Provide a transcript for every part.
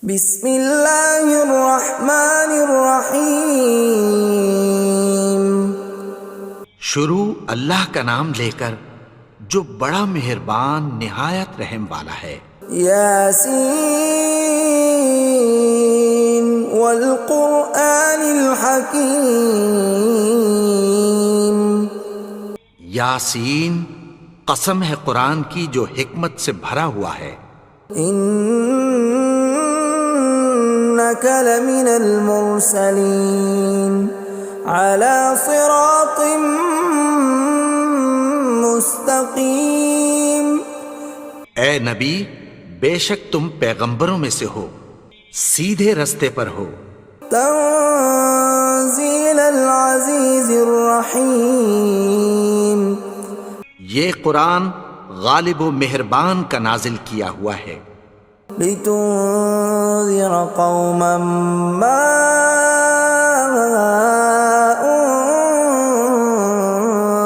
بسم اللہ الرحمن الرحیم۔ شروع اللہ کا نام لے کر جو بڑا مہربان نہایت رحم والا ہے۔ یاسین والقرآن الحکیم۔ یاسین، قسم ہے قرآن کی جو حکمت سے بھرا ہوا ہے۔ انک لمن المرسلین علی صراط مستقیم۔ اے نبی، بے شک تم پیغمبروں میں سے ہو، سیدھے رستے پر ہو۔ تنزیل العزیز الرحیم۔ یہ قرآن غالب و مہربان کا نازل کیا ہوا ہے۔ لتنذر قوما ما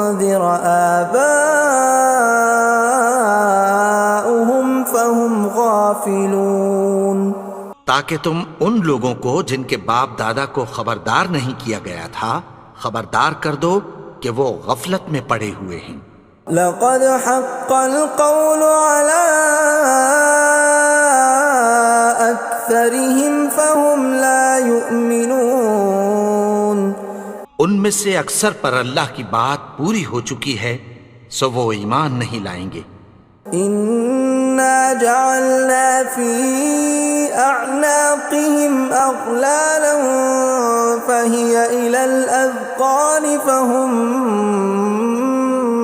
انذر آباؤهم فهم غافلون۔ تاکہ تم ان لوگوں کو جن کے باپ دادا کو خبردار نہیں کیا گیا تھا خبردار کر دو کہ وہ غفلت میں پڑے ہوئے ہیں۔ لقد حق القول على أكثرهم فهم لا يؤمنون۔ ان میں سے اکثر پر اللہ کی بات پوری ہو چکی ہے سو وہ ایمان نہیں لائیں گے۔ إنا جعلنا في أعناقهم أغلالا فهي إلى الأذقان فهم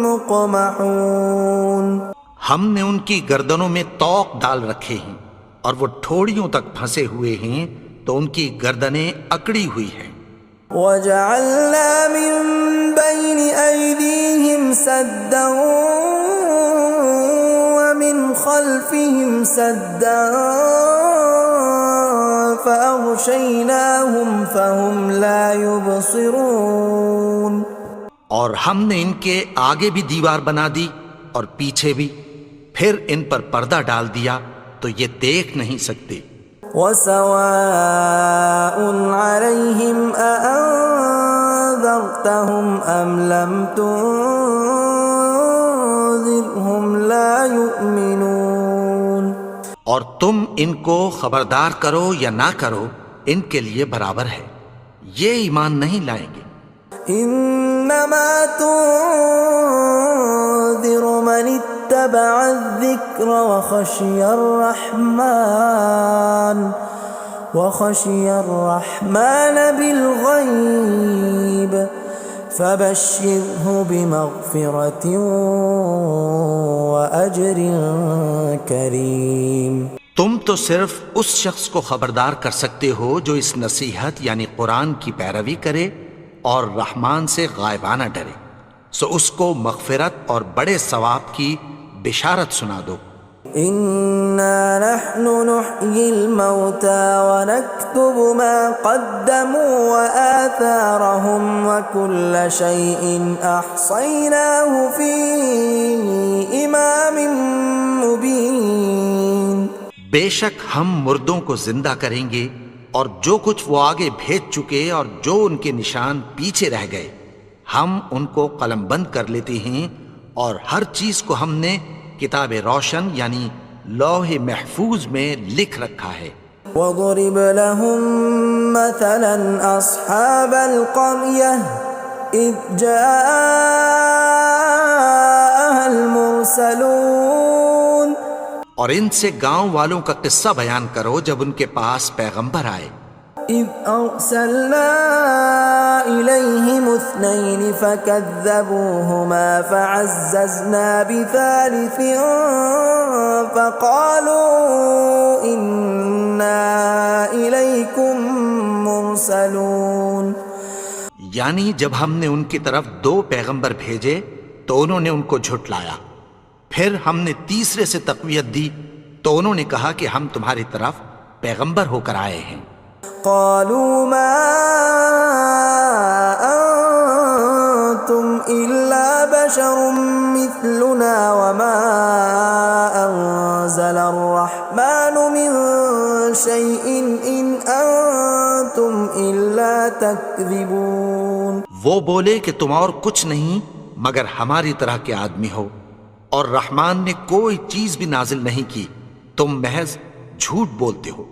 مقمحون۔ ہم نے ان کی گردنوں میں طوق ڈال رکھے ہیں اور وہ ٹھوڑیوں تک پھنسے ہوئے ہیں تو ان کی گردنیں اکڑی ہوئی ہیں۔ وَجَعَلْنَا مِن بَيْنِ أَيْدِيهِمْ سَدًّا وَمِنْ خَلْفِهِمْ سَدًّا فَأَغْشَيْنَاهُمْ فَهُمْ لَا يُبْصِرُونَ۔ اور ہم نے ان کے آگے بھی دیوار بنا دی اور پیچھے بھی، پھر ان پر پردہ ڈال دیا تو یہ دیکھ نہیں سکتے۔ وَسَوَاءٌ عَلَيْهِمْ أَأَنذَرْتَهُمْ أَمْ لَمْ تُنذِرْهُمْ لَا يُؤْمِنُونَ۔ اور تم ان کو خبردار کرو یا نہ کرو ان کے لیے برابر ہے، یہ ایمان نہیں لائیں گے۔ انما تنذر من اتبع الذکر وخشی الرحمن بالغیب فبشرہ بمغفرۃ واجر کریم۔ تم تو صرف اس شخص کو خبردار کر سکتے ہو جو اس نصیحت یعنی قرآن کی پیروی کرے اور رحمان سے غائبانہ ڈرے، سو اس کو مغفرت اور بڑے ثواب کی بشارت سنا دو۔ اِنَّا نَحْنُ نُحْيِي الْمَوْتَى وَنَكْتُبُ مَا قَدَّمُوا وَآثَارَهُمْ وَكُلَّ شَيْءٍ أَحْصَيْنَاهُ فِي إِمَامٍ مُبِينٍ۔ بے شک ہم مردوں کو زندہ کریں گے اور جو کچھ وہ آگے بھیج چکے اور جو ان کے نشان پیچھے رہ گئے ہم ان کو قلم بند کر لیتے ہیں، اور ہر چیز کو ہم نے کتاب روشن یعنی لوح محفوظ میں لکھ رکھا ہے۔ وَضُرِبْ لَهُم مَّثَلًا أَصْحَابَ الْقَرْيَةِ إِذْ جَاءَهَا الْمُرْسَلُونَ۔ اور ان سے گاؤں والوں کا قصہ بیان کرو جب ان کے پاس پیغمبر آئے۔ إِذْ أَرْسَلْنَا إِلَيْهِمُ اثْنَيْنِ فَكَذَّبُوهُمَا فَعَزَّزْنَا بِثَالِثٍ فَقَالُوا إِنَّا إِلَيْكُمْ مُرْسَلُونَ۔ یعنی جب ہم نے ان کی طرف دو پیغمبر بھیجے تو انہوں نے ان کو جھٹلایا، پھر ہم نے تیسرے سے تقویت دی تو انہوں نے کہا کہ ہم تمہاری طرف پیغمبر ہو کر آئے ہیں۔ قالوا ما أنتم إلا بشر مثلنا وما أنزل الرحمن من شيء إن أنتم إلا تكذبون. وہ بولے کہ تم اور کچھ نہیں مگر ہماری طرح کے آدمی ہو، اور رحمان نے کوئی چیز بھی نازل نہیں کی، تم محض جھوٹ بولتے ہو۔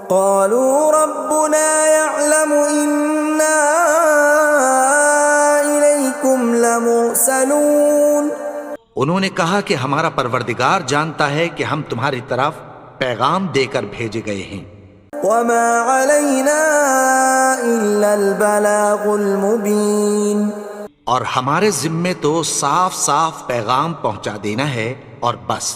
قالوا ربنا يعلم إنا إليكم لمرسلون. انہوں نے کہا کہ ہمارا پروردگار جانتا ہے کہ ہم تمہاری طرف پیغام دے کر بھیجے گئے ہیں۔ وما علينا إلا البلاغ المبين. اور ہمارے ذمے تو صاف صاف پیغام پہنچا دینا ہے اور بس۔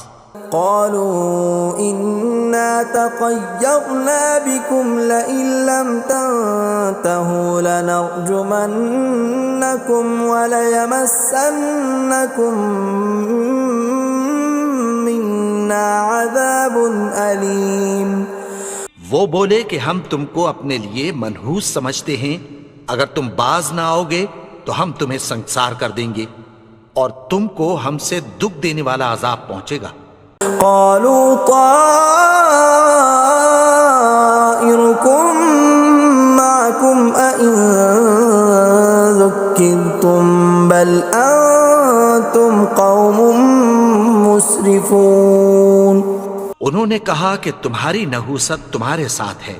قالوا إنا تطيرنا بكم لئن لم تنتهوا لنرجمنكم وليمسنكم منا عذاب أليم. وہ بولے کہ ہم تم کو اپنے لیے منحوس سمجھتے ہیں، اگر تم باز نہ آؤ گے تو ہم تمہیں سنسار کر دیں گے اور تم کو ہم سے دکھ دینے والا عذاب پہنچے گا۔ قالوا طائركم معكم أئن ذكرتم بل أنتم قوم مسرفون. انہوں نے کہا کہ تمہاری نحوست تمہارے ساتھ ہے،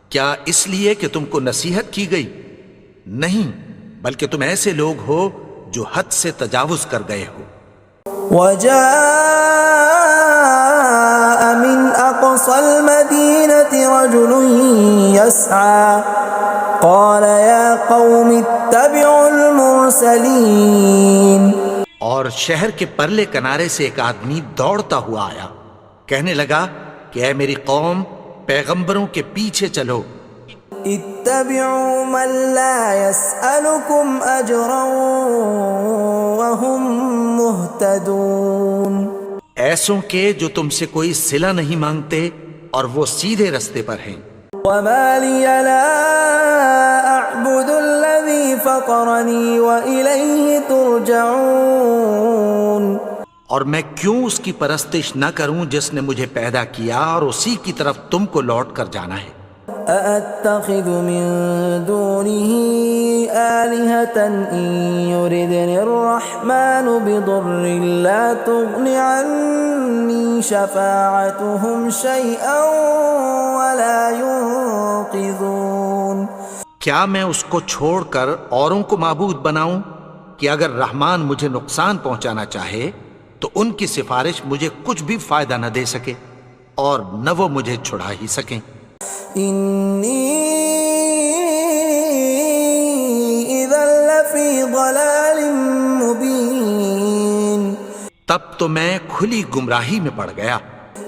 کیا اس لیے کہ تم کو نصیحت کی گئی؟ نہیں، بلکہ تم ایسے لوگ ہو جو حد سے تجاوز کر گئے ہو۔ وجاء من أقصى المدينة رجل يسعى قال يا قوم اتبعوا المرسلين. اور شہر کے پرلے کنارے سے ایک آدمی دوڑتا ہوا آیا، کہنے لگا کہ اے میری قوم، پیغمبروں کے پیچھے چلو۔ اتبعوا من لا يسألكم أجرا وهم مهتدون. ایسوں کے جو تم سے کوئی صلہ نہیں مانگتے اور وہ سیدھے رستے پر ہیں۔ وما لي لا أعبد الذي فطرني وإليه ترجعون. اور میں کیوں اس کی پرستش نہ کروں جس نے مجھے پیدا کیا اور اسی کی طرف تم کو لوٹ کر جانا ہے۔ أأتخذ من دونه آلهة إن يردني الرحمن بضر لا تغن عني شفاعتهم شيئا ولا ينقذون. کیا میں اس کو چھوڑ کر اوروں کو معبود بناؤں کہ اگر رحمان مجھے نقصان پہنچانا چاہے تو ان کی سفارش مجھے کچھ بھی فائدہ نہ دے سکے اور نہ وہ مجھے چھڑا ہی سکیں۔ إني إذا لفي ضلال مبين. تب تو میں کھلی گمراہی میں پڑ گیا۔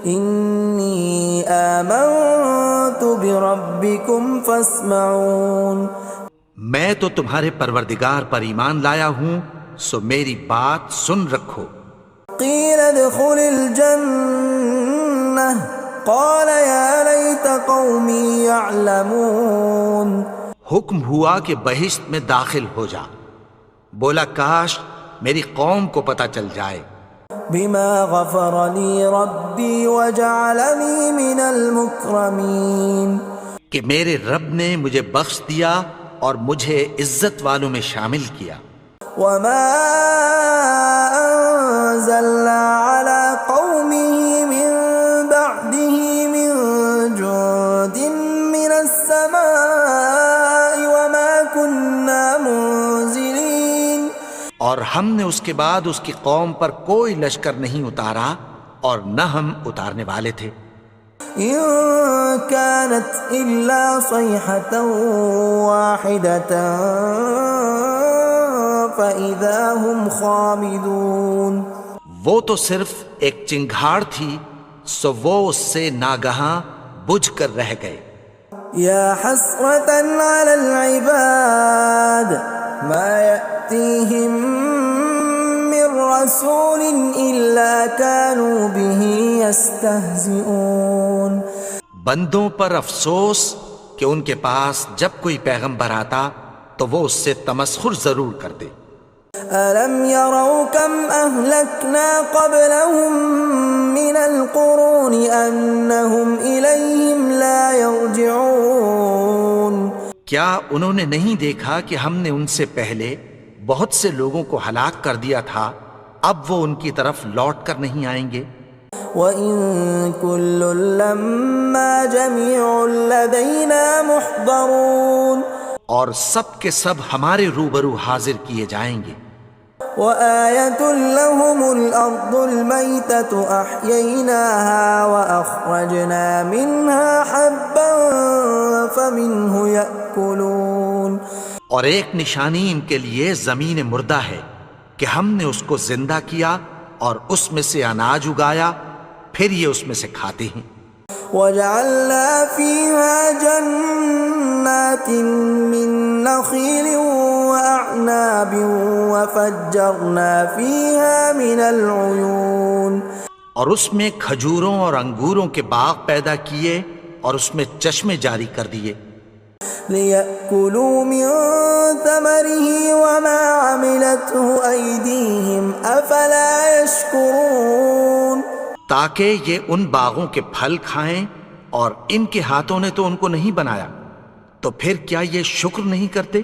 إني آمنت بربكم فاسمعون. میں تو تمہارے پروردگار پر ایمان لایا ہوں، سو میری بات سن رکھو۔ قيل ادخل الجنة قال يا ليت قومي يعلمون. حکم ہوا کہ بہشت میں داخل ہو جا، بولا کاش میری قوم کو پتہ چل جائے۔ بما غفر لي ربي وجعلني من المكرمين. کہ میرے رب نے مجھے بخش دیا اور مجھے عزت والوں میں شامل کیا۔ وما أنزلنا على قومه من بعده من جند من السماء وما كنا منزلين. اور ہم نے اس کے بعد اس کی قوم پر کوئی لشکر نہیں اتارا اور نہ ہم اتارنے والے تھے۔ إن كانت إلا صيحة واحدة فإذا هم خامدون. وہ تو صرف ایک چنگھاڑ تھی، سو وہ اس سے ناگہاں بجھ کر رہ گئے۔ يا حسرة على العباد ما يأتيهم من رسول إلا كانوا به يستهزئون. بندوں پر افسوس کہ ان کے پاس جب کوئی پیغمبر آتا تو وہ اس سے تمسخر ضرور کرتے۔ أَلَمْ يَرَوْا كَمْ أَهْلَكْنَا قَبْلَهُمْ مِنَ الْقُرُونِ أَنَّهُمْ إِلَيْهِمْ لَا يَرْجِعُونَ کیا انہوں نے نہیں دیکھا کہ ہم نے ان سے پہلے بہت سے لوگوں کو ہلاک کر دیا تھا، اب وہ ان کی طرف لوٹ کر نہیں آئیں گے؟ وَإِن كُلٌّ لَّمَّا جَمِيعٌ لَّدَيْنَا مُحْضَرُونَ اور سب کے سب ہمارے روبرو حاضر کیے جائیں گے۔ وَآيَةٌ لَّهُمُ الْأَرْضُ الْمَيْتَةُ أَحْيَيْنَاهَا وَأَخْرَجْنَا مِنْهَا حَبًّا فَمِنْهُ يَأْكُلُونَ اور ایک نشانی ان کے لیے زمین مردہ ہے کہ ہم نے اس کو زندہ کیا اور اس میں سے اناج اگایا، پھر یہ اس میں سے کھاتے ہیں۔ وَجَعَلْنَا فِيهَا جَنَّاتٍ مِّن نَّخِيلٍ وَأَعْنَابٍ وَفَجَّرْنَا فِيهَا مِنَ الْعُيُونِ اور اس میں کھجوروں اور انگوروں کے باغ پیدا کیے اور اس میں چشمے جاری کر دیے، لِيَأْكُلُوا مِن ثَمَرِهِ وَمَا عَمِلَتْهُ أَيْدِيهِمْ أَفَلَا يَشْكُرُونَ تاکہ یہ ان باغوں کے پھل کھائیں، اور ان کے ہاتھوں نے تو ان کو نہیں بنایا، تو پھر کیا یہ شکر نہیں کرتے؟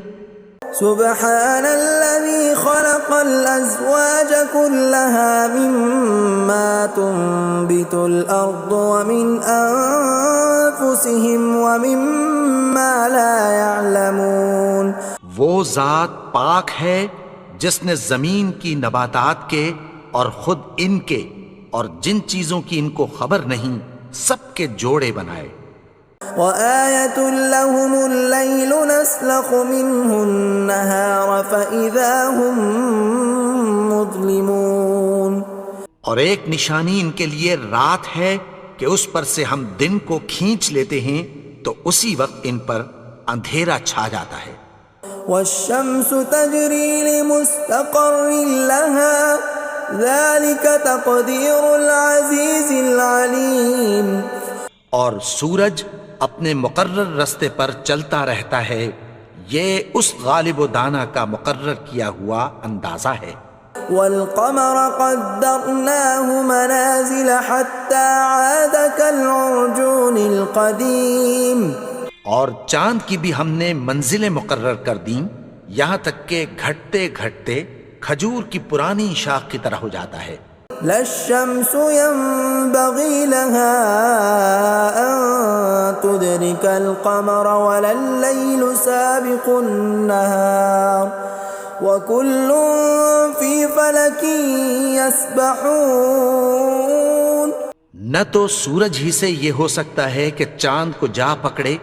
سبحان الذي خلق الأزواج كلها مما تنبت الأرض ومن أنفسهم ومما لا يعلمون وہ ذات پاک ہے جس نے زمین کی نباتات کے اور خود ان کے اور جن چیزوں کی ان کو خبر نہیں سب کے جوڑے بنائے۔ وَآيَةٌ لَّهُمُ اللَّيْلُ نَسْلَخُ مِنْهُ النَّهَارَ فَإِذَا هُمْ مُظْلِمُونَ اور ایک نشانی ان کے لیے رات ہے کہ اس پر سے ہم دن کو کھینچ لیتے ہیں تو اسی وقت ان پر اندھیرا چھا جاتا ہے۔ وَالشَّمْسُ تَجْرِي لِمُسْتَقَرٍّ لَّهَا ذَلِكَ تَقْدِيرُ الْعَزِيزِ الْعَلِيمِ اور سورج اپنے مقرر رستے پر چلتا رہتا ہے، یہ اس غالب و دانا کا مقرر کیا ہوا اندازہ ہے۔ وَالْقَمَرَ قَدَّرْنَاهُ مَنَازِلَ حَتَّى عَادَ كَالْعُرْجُونِ الْقَدِيمِ اور چاند کی بھی ہم نے منزلیں مقرر کر دیں، یہاں تک کہ گھٹتے گھٹتے کھجور کی پرانی شاخ کی طرح ہو جاتا ہے۔ لا الشمس ينبغي لها أن تدرك القمر ولا الليل سابق النهار وكل في فلك يسبحون نہ تو سورج ہی سے یہ ہو سکتا ہے کہ چاند کو جا پکڑے،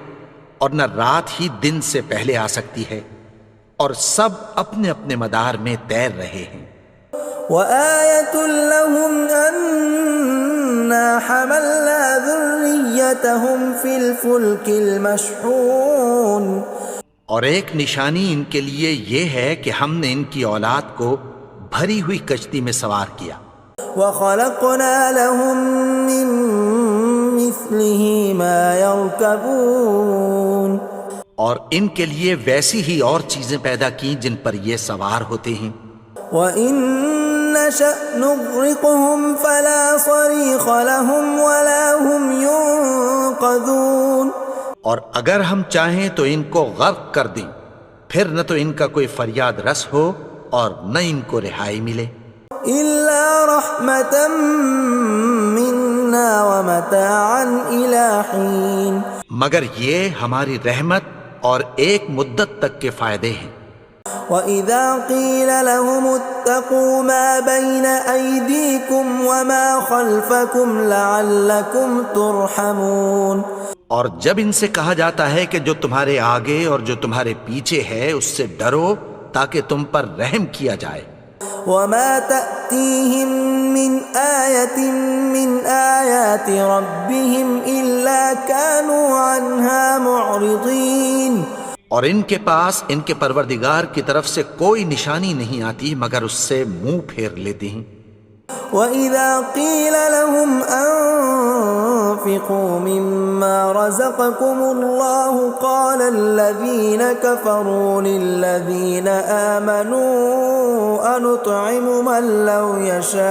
اور نہ رات ہی دن سے پہلے آ سکتی ہے، اور سب اپنے اپنے مدار میں تیر رہے ہیں۔ وَآيَةٌ لَّهُمْ أَنَّا حَمَلْنَا ذُرِّيَّتَهُمْ فِي الْفُلْكِ الْمَشْحُونِ اور ایک نشانی ان کے لیے یہ ہے کہ ہم نے ان کی اولاد کو بھری ہوئی کشتی میں سوار کیا۔ وَخَلَقْنَا لَهُم مِّن مِّثْلِهِ مَا يَرْكَبُونَ اور ان کے لیے ویسی ہی اور چیزیں پیدا کی جن پر یہ سوار ہوتے ہیں۔ وَإِن نَّشَأْ نُغْرِقْهُمْ فَلَا صَرِيخَ لَهُمْ وَلَا هُمْ يُنقَذُونَ اور اگر ہم چاہیں تو ان کو غرق کر دیں، پھر نہ تو ان کا کوئی فریاد رس ہو اور نہ ان کو رہائی ملے۔ إِلَّا رَحْمَةً مِّنَّا وَمَتَاعًا إِلَىٰ حِينٍ مگر یہ ہماری رحمت اور ایک مدت تک کے فائدے ہیں۔ وَإِذَا قِيلَ لَهُمُ اتَّقُوا مَا بَيْنَ أَيْدِيكُمْ وَمَا خَلْفَكُمْ لَعَلَّكُمْ تُرْحَمُونَ اور جب ان سے کہا جاتا ہے کہ جو تمہارے آگے اور جو تمہارے پیچھے ہے اس سے ڈرو تاکہ تم پر رحم کیا جائے۔ وَمَا تَأْتِيهِم مِّنْ آيَةٍ مِّنْ آيَاتِ رَبِّهِمْ إِلَّا كَانُوا عَنْهَا مُعْرِضِينَ اور ان کے پاس ان کے پروردگار کی طرف سے کوئی نشانی نہیں آتی مگر اس سے منہ پھیر لیتے ہیں۔ وَإِذَا قِيلَ لَهُمْ وأنفقوا مما رزقكم الله قال الذين كفروا للذين آمنوا أنطعم من لو يشاء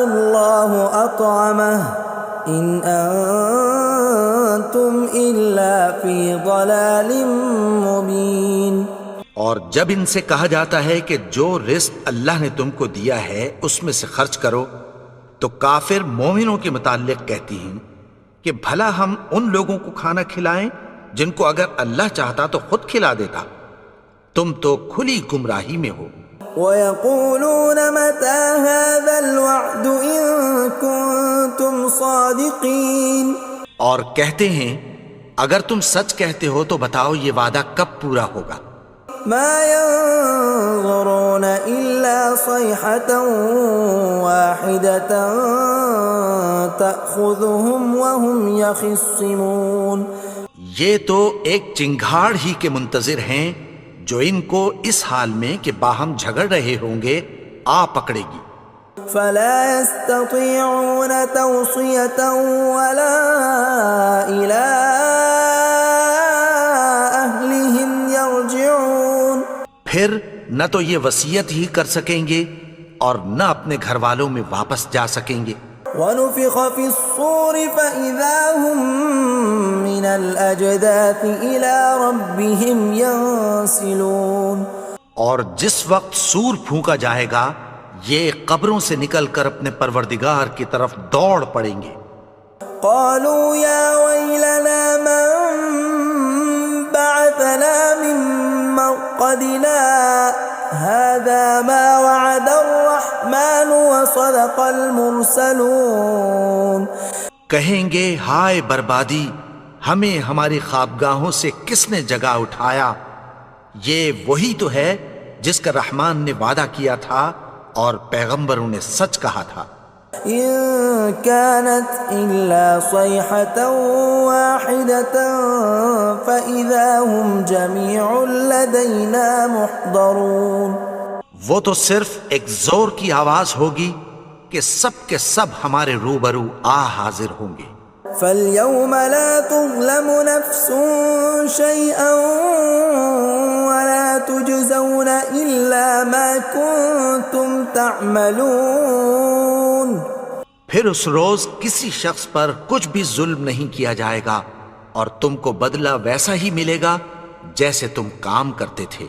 الله أطعمه إن أنتم إلا في ضلال مبين۔ اور جب ان سے کہا جاتا ہے کہ جو رزق اللہ نے تم کو دیا ہے اس میں سے خرچ کرو، تو کافر مومنوں کے متعلق کہتی ہیں کہ بھلا ہم ان لوگوں کو کھانا کھلائیں جن کو اگر اللہ چاہتا تو خود کھلا دیتا، تم تو کھلی گمراہی میں ہو۔ وَيَقُولُونَ مَتَى هَذَا الْوَعْدُ إِن كُنتُمْ صَادِقِينَ، اور کہتے ہیں اگر تم سچ کہتے ہو تو بتاؤ یہ وعدہ کب پورا ہوگا۔ مَا يَنظُرُونَ إِلَّا صَيْحَةً وَاحِدَةً تَأْخُذُهُمْ وَهُمْ يَخِصِّمُونَ، یہ تو ایک چنگھاڑ ہی کے منتظر ہیں جو ان کو اس حال میں کہ باہم جھگڑ رہے ہوں گے آ پکڑے گی۔ فَلَا يَسْتَطِيعُونَ تَوْصِيَةً وَلَا إِلَىٰ أَهْلِهِمْ يَرْجِعُونَ، پھر نہ تو یہ وصیت ہی کر سکیں گے اور نہ اپنے گھر والوں میں واپس جا سکیں گے۔ وَنُفِخَ فِي الصُّورِ فَإِذَا هُم مِّنَ الْأَجْدَاثِ إِلَىٰ رَبِّهِمْ يَنسِلُونَ، اور جس وقت سور پھونکا جائے گا یہ قبروں سے نکل کر اپنے پروردگار کی طرف دوڑ پڑیں گے۔ قالوا يا ويلنا من بعثنا من مرقدنا هذا ما وعد الرحمن وصدق المرسلون، کہیں گے ہائے بربادی، ہمیں ہماری خوابگاہوں سے کس نے جگا اٹھایا، یہ وہی تو ہے جس کا رحمان نے وعدہ کیا تھا اور پیغمبروں نے سچ کہا تھا۔ إن كانت إلا صيحة واحدة فإذا هم جميع لدينا محضرون، وہ تو صرف ایک زور کی آواز ہوگی کہ سب کے سب ہمارے روبرو آ حاضر ہوں گے۔ فاليوم لا تظلم نفس شيئا ولا تجزون إلا ما كنتم تعملون، پھر اس روز کسی شخص پر کچھ بھی ظلم نہیں کیا جائے گا اور تم کو بدلہ ویسا ہی ملے گا جیسے تم کام کرتے تھے۔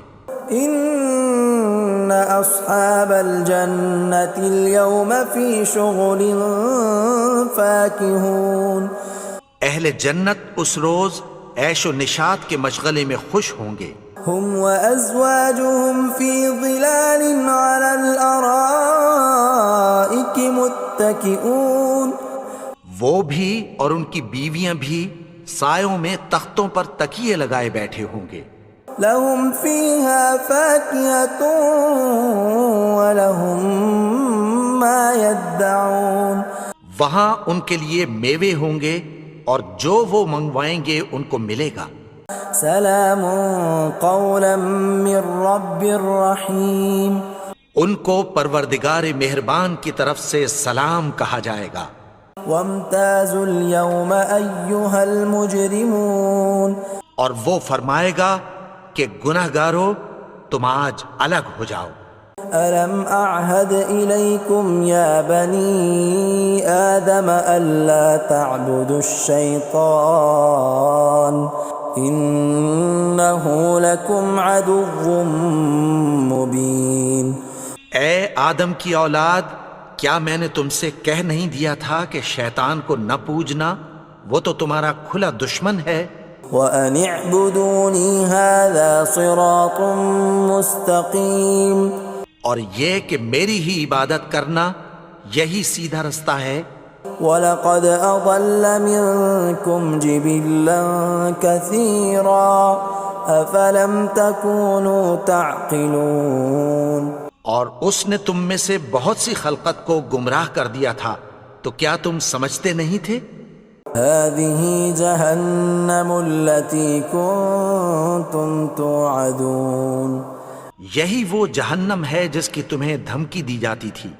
ان اصحاب الجنة اليوم في شغل فاكهون، اہل جنت اس روز عیش و نشاط کے مشغلے میں خوش ہوں گے۔ هم وازواجهم في ظلال على الارائك متكئون، وہ بھی اور ان کی بیویاں بھی سایوں میں تختوں پر تکیے لگائے بیٹھے ہوں گے۔ لهم فيها فاكهة ولهم ما يدعون، وہاں ان کے لیے میوے ہوں گے اور جو وہ منگوائیں گے ان کو ملے گا۔ سلام قولا من رب رحیم، ان کو پروردگار مہربان کی طرف سے سلام کہا جائے گا۔ وامتازوا اليوم ایھا المجرمون، اور وہ فرمائے گا کہ گنہگارو تم آج الگ ہو جاؤ۔ ألم أعهد إليكم يا بني آدم ألا تعبدوا الشيطان إنه لكم عدو مبين، اے آدم کی اولاد، کیا میں نے تم سے کہہ نہیں دیا تھا کہ شیطان کو نہ پوجنا، وہ تو تمہارا کھلا دشمن ہے۔ وَأَنِ اعْبُدُونِي هَذَا صِرَاطٌ مُسْتَقِيمٌ، اور یہ کہ میری ہی عبادت کرنا یہی سیدھا رستہ ہے۔ وَلَقَدْ أَضَلَّ مِنْكُمْ جِبِلًّا كَثِيرًا أَفَلَمْ تَكُونُوا تَعْقِلُونَ، اور اس نے تم میں سے بہت سی خلقت کو گمراہ کر دیا تھا، تو کیا تم سمجھتے نہیں تھے؟ هَذِهِ جَهَنَّمُ الَّتِي كُنْتُمْ تُوعَدُونَ، یہی وہ جہنم ہے جس کی تمہیں دھمکی دی جاتی تھی.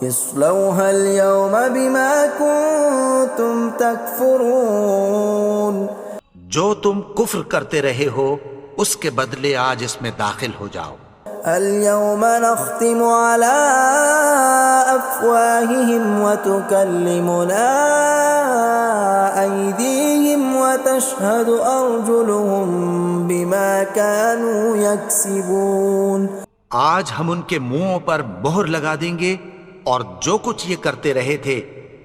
اصلوها اليوم بما كنتم تكفرون. جو تم کفر کرتے رہے ہو اس کے بدلے آج اس میں داخل ہو جاؤ. اليوم نختم على أفواههم وتكلمنا أيديهم وتشهد أرجلهم بما كانوا يكسبون. آج ہم ان کے منہوں پر مہر لگا دیں گے اور جو کچھ یہ کرتے رہے تھے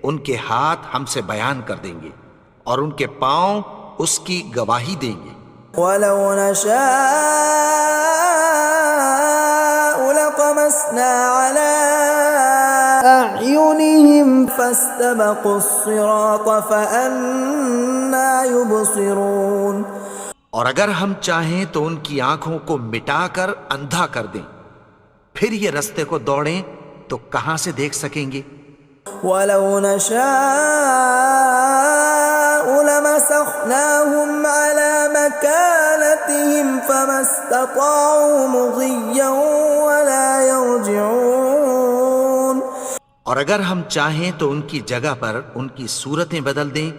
ان کے ہاتھ ہم سے بیان کر دیں گے اور ان کے پاؤں اس کی گواہی دیں گے. ولو نشاء لطمسنا على أعينهم فاستبقوا الصراط فأنى يبصرون. اور اگر ہم چاہیں تو ان کی آنکھوں کو مٹا کر اندھا کر دیں، پھر یہ رستے کو دوڑیں تو کہاں سے دیکھ سکیں گے. ولو نشاء لمسخناهم على مكانتهم فما استطاعوا مضيا ولا يرجعون. اور اگر ہم چاہیں تو ان کی جگہ پر ان کی صورتیں بدل دیں،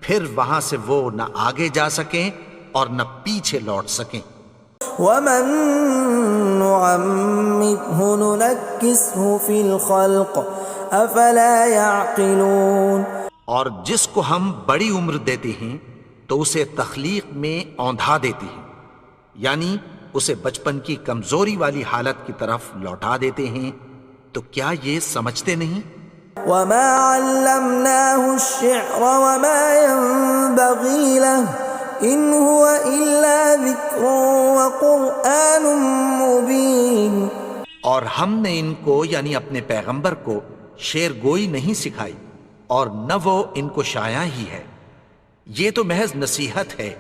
پھر وہاں سے وہ نہ آگے جا سکیں اور نہ پیچھے لوٹ سکیں. ومن نعمره ننكسه في الخلق افلا يعقلون. اور جس کو ہم بڑی عمر دیتے ہیں تو اسے تخلیق میں اوندھا دیتے ہیں، یعنی اسے بچپن کی کمزوری والی حالت کی طرف لوٹا دیتے ہیں. تو کیا یہ سمجھتے نہیں؟ وما علمناه الشعر وما ينبغي له ان هو الا ذکر وقرآن مبین. اور ہم نے ان کو یعنی اپنے پیغمبر کو شعر گوئی نہیں سکھائی اور نہ وہ ان کو شایع ہی ہے، یہ تو محض نصیحت ہے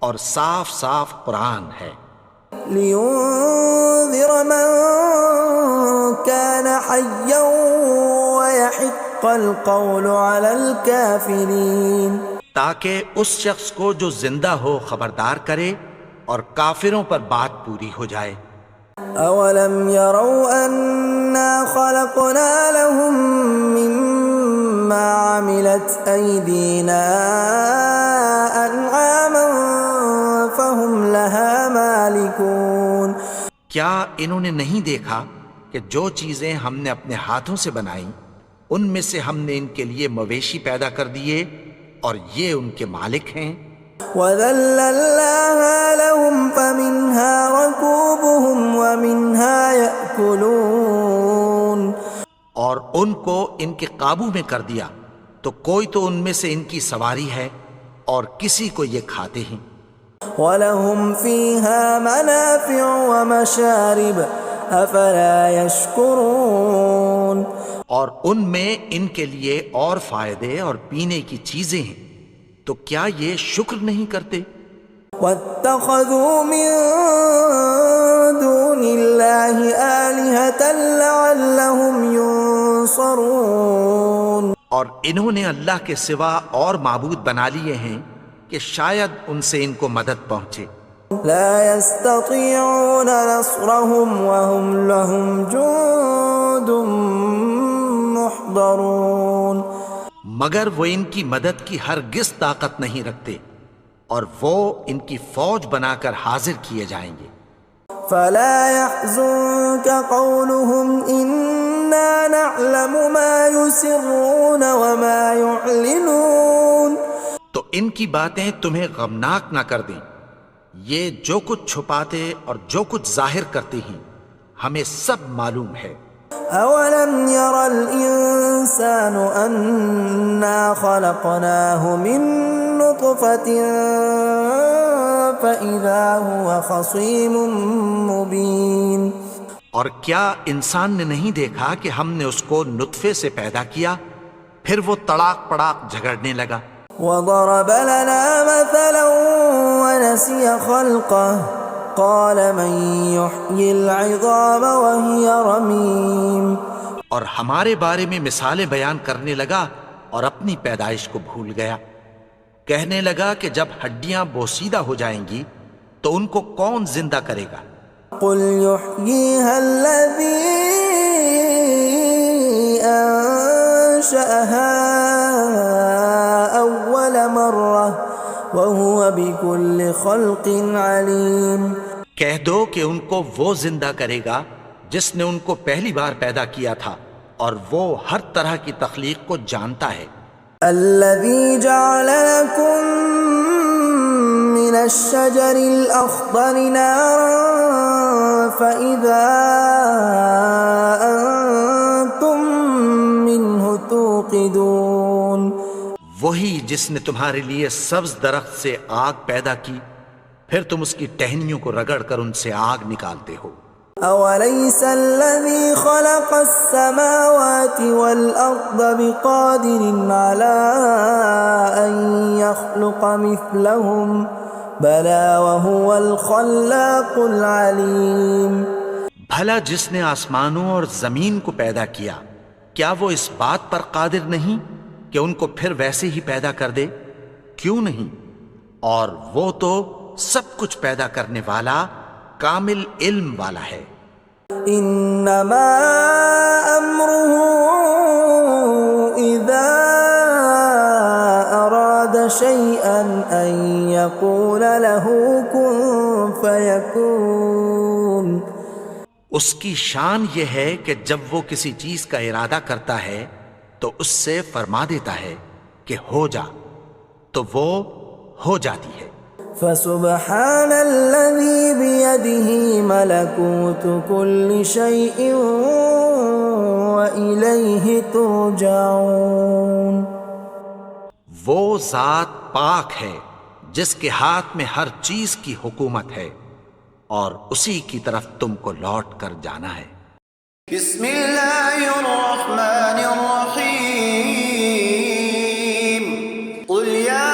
اور صاف صاف قرآن ہے. لينذر من كان حيا ويحق القول على الكافرين. تاکہ اس شخص کو جو زندہ ہو خبردار کرے اور کافروں پر بات پوری ہو جائے. اولم يروا انا خلقنا لهم مما عملت ايدينا انعاما فهم لها مالكون. کیا انہوں نے نہیں دیکھا کہ جو چیزیں ہم نے اپنے ہاتھوں سے بنائیں ان میں سے ہم نے ان کے لیے مویشی پیدا کر دیے اور یہ ان کے مالک ہیں. وَذَلَّلْنَاهَا لَهُمْ فَمِنْهَا رَكُوبُهُمْ وَمِنْهَا يَأْكُلُونَ. اور ان کو ان کے قابو میں کر دیا تو کوئی تو ان میں سے ان کی سواری ہے اور کسی کو یہ کھاتے ہیں. وَلَهُمْ فِيهَا مَنَافِعُ وَمَشَارِبُ أَفَلَا يَشْكُرُونَ. اور ان میں ان کے لیے اور فائدے اور پینے کی چیزیں ہیں، تو کیا یہ شکر نہیں کرتے؟ وَاتَّخَذُوا مِن دُونِ اللَّهِ آلِهَةً لَعَلَّهُمْ يُنصَرُونَ. اور انہوں نے اللہ کے سوا اور معبود بنا لیے ہیں کہ شاید ان سے ان کو مدد پہنچے. لا يستطيعون نصرهم وهم لهم جند محضرون. مگر وہ ان کی مدد کی ہرگز طاقت نہیں رکھتے اور وہ ان کی فوج بنا کر حاضر کیے جائیں گے. فلا يحزنك قولهم إنا نعلم ما يسرون وما يعلنون. تو ان کی باتیں تمہیں غمناک نہ کر دیں، یہ جو کچھ چھپاتے اور جو کچھ ظاہر کرتے ہیں ہمیں سب معلوم ہے. أولم ير الإنسان أنا خلقناه من نطفة فإذا هو خصيم مبين. اور کیا انسان نے نہیں دیکھا کہ ہم نے اس کو نطفے سے پیدا کیا پھر وہ تڑاک پڑاک جھگڑنے لگا. وضرب لنا مثلا ونسي خلقه قال من يحيي العظام وهي رميم. اور ہمارے بارے میں مثالیں بیان کرنے لگا اور اپنی پیدائش کو بھول گیا. کہنے لگا کہ جب ہڈیاں بوسیدہ ہو جائیں گی تو ان کو کون زندہ کرے گا قل يحييها الذي أنشأها أول مرة وهو بكل خلق عليم. کہہ دو کہ ان کو وہ زندہ کرے گا جس نے ان کو پہلی بار پیدا کیا تھا اور وہ ہر طرح کی تخلیق کو جانتا ہے. الذي جعل لكم من الشجر الأخضر نارا فإذا أنتم منه توقدون. وہی جس نے تمہارے لیے سبز درخت سے آگ پیدا کی پھر تم اس کی ٹہنیوں کو رگڑ کر ان سے آگ نکالتے ہو. أوليس الذي خلق السماوات والأرض بقادر على أن يخلق مثلهم بلى وهو الخلاق العليم. بھلا جس نے آسمانوں اور زمین کو پیدا کیا کیا وہ اس بات پر قادر نہیں کہ ان کو پھر ویسے ہی پیدا کر دے؟ کیوں نہیں؟ اور وہ تو سب کچھ پیدا کرنے والا کامل علم والا ہے. انما امره اذا اراد شيئا ان يقول له كن فيكون. اس کی شان یہ ہے کہ جب وہ کسی چیز کا ارادہ کرتا ہے تو اس سے فرما دیتا ہے کہ ہو جا تو وہ ہو جاتی ہے. فسبحان الذي بيده ملكوت كل شيء وإليه ترجعون. وہ ذات پاک ہے جس کے ہاتھ میں ہر چیز کی حکومت ہے اور اسی کی طرف تم کو لوٹ کر جانا ہے. بسم اللہ الرحمن الرحیم. قل یا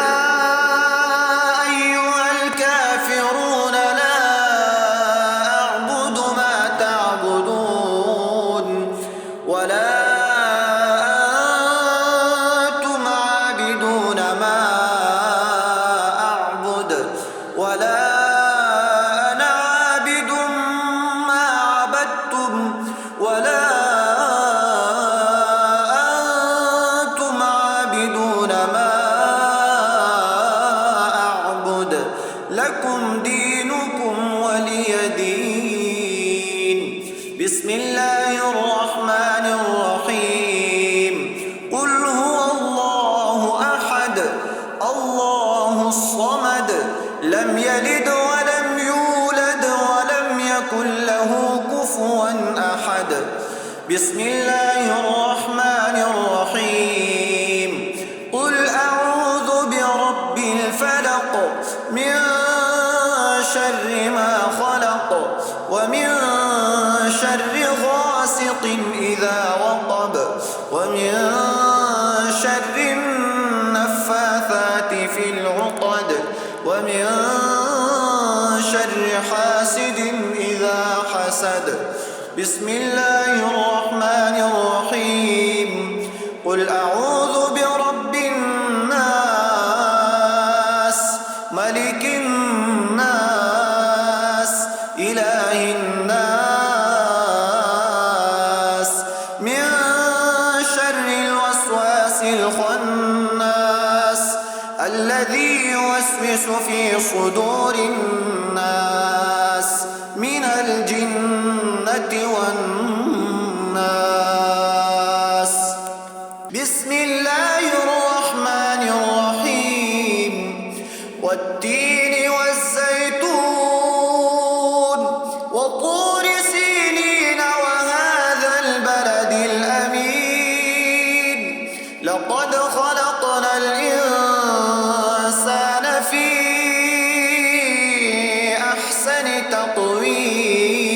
بسم اللہ الرحمن الرحیم. قل هو اللہ احد اللہ الصمد لم یلد ولم یولد ولم یکن له کفوا احد. بسم اللہ الرحمن الرحیم. قل اعوذ برب الفلق من شر ما خلق ومن شر غاسق إذا وقب ومن شر النفاثات في العقد ومن شر حاسد إذا حسد. بسم الله الرحمن الرحيم. قل أعوذ برب الناس ملك الناس إله الناس من شر الوسواس الخناس الذي يوسوس في صدور الناس من الجنة والناس. بسم الله الرحمن الرحيم. والتين والزيتون وطور سينين وهذا البلد الأمين لقد خلقنا الإنسان في أحسن تقويم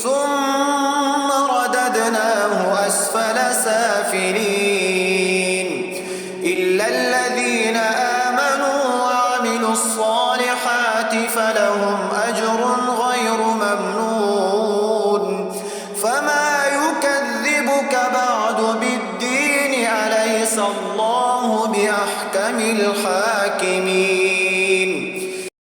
ثم رددناه أسفل سافلين إلا الذين آمنوا وعملوا الصالحات فلهم أجر غير ممنون. فما يكذبك بعد بالدين أليس الله بأحكم الحاكمين.